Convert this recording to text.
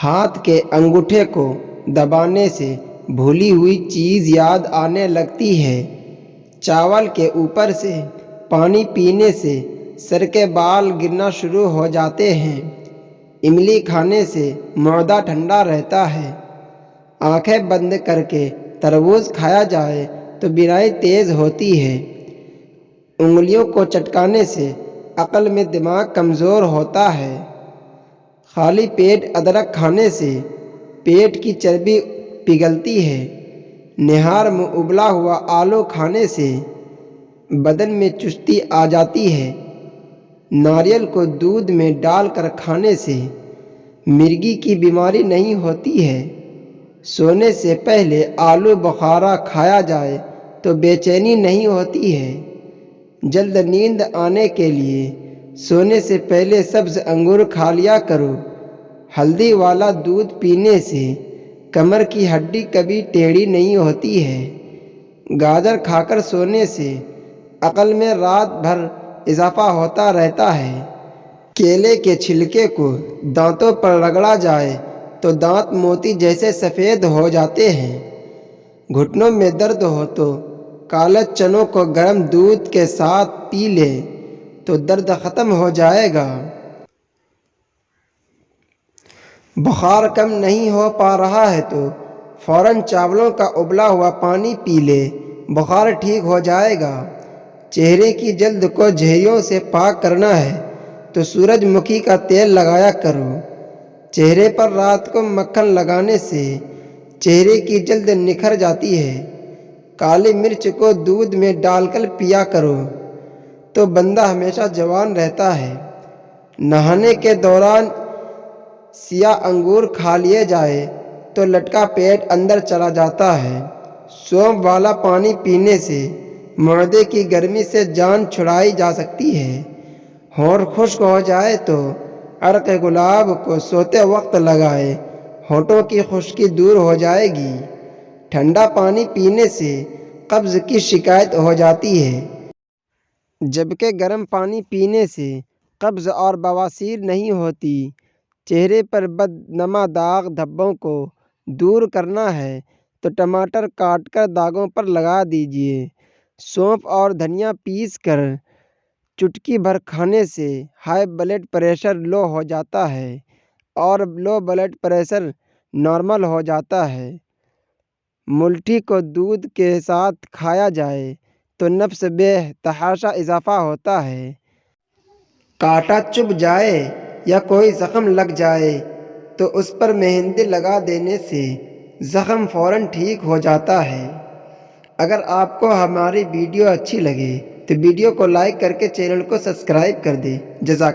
ہاتھ کے انگوٹھے کو دبانے سے بھولی ہوئی چیز یاد آنے لگتی ہے۔ چاول کے اوپر سے پانی پینے سے سر کے بال گرنا شروع ہو جاتے ہیں۔ املی کھانے سے معدہ ٹھنڈا رہتا ہے۔ آنکھیں بند کر کے تربوز کھایا جائے تو بینائی تیز ہوتی ہے۔ انگلیوں کو چٹکانے سے عقل میں دماغ کمزور ہوتا ہے۔ خالی پیٹ ادرک کھانے سے پیٹ کی چربی پگھلتی ہے۔ نہار میں ابلا ہوا آلو کھانے سے بدن میں چستی آ جاتی ہے۔ ناریل کو دودھ میں ڈال کر کھانے سے مرگی کی بیماری نہیں ہوتی ہے۔ سونے سے پہلے آلو بخارا کھایا جائے تو بے چینی نہیں ہوتی ہے۔ جلد نیند آنے کے لیے سونے سے پہلے سبز انگور کھا لیا کرو۔ ہلدی والا دودھ پینے سے کمر کی ہڈی کبھی ٹیڑھی نہیں ہوتی ہے۔ گاجر کھا کر سونے سے عقل میں رات بھر اضافہ ہوتا رہتا ہے۔ کیلے کے چھلکے کو دانتوں پر رگڑا جائے تو دانت موتی جیسے سفید ہو جاتے ہیں۔ گھٹنوں میں درد ہو تو کالے چنوں کو گرم دودھ کے ساتھ پی لے تو درد ختم ہو جائے گا۔ بخار کم نہیں ہو پا رہا ہے تو فوراً چاولوں کا ابلا ہوا پانی پی لے، بخار ٹھیک ہو جائے گا۔ چہرے کی جلد کو جھریوں سے پاک کرنا ہے تو سورج مکھی کا تیل لگایا کرو۔ چہرے پر رات کو مکھن لگانے سے چہرے کی جلد نکھر جاتی ہے۔ کالی مرچ کو دودھ میں ڈال کر پیا کرو تو بندہ ہمیشہ جوان رہتا ہے۔ نہانے کے دوران سیاہ انگور کھا لیے جائے تو لٹکا پیٹ اندر چلا جاتا ہے۔ سونف والا پانی پینے سے معدے کی گرمی سے جان چھڑائی جا سکتی ہے۔ ہونٹ خشک ہو جائے تو عرق گلاب کو سوتے وقت لگائے، ہونٹوں کی خشکی دور ہو جائے گی۔ ٹھنڈا پانی پینے سے قبض کی شکایت ہو جاتی ہے، جبکہ گرم پانی پینے سے قبض اور بواسیر نہیں ہوتی۔ چہرے پر بدنما داغ دھبوں کو دور کرنا ہے تو ٹماٹر کاٹ کر داغوں پر لگا دیجیے۔ سونف اور دھنیا پیس کر چٹکی بھر کھانے سے ہائی بلڈ پریشر لو ہو جاتا ہے اور لو بلڈ پریشر نارمل ہو جاتا ہے۔ ملٹھی کو دودھ کے ساتھ کھایا جائے تو نفس بے تحاشا اضافہ ہوتا ہے۔ کانٹا چبھ جائے یا کوئی زخم لگ جائے تو اس پر مہندی لگا دینے سے زخم فوراً ٹھیک ہو جاتا ہے۔ اگر آپ کو ہماری ویڈیو اچھی لگے تو ویڈیو کو لائک کر کے چینل کو سبسکرائب کر دیں۔ جزاک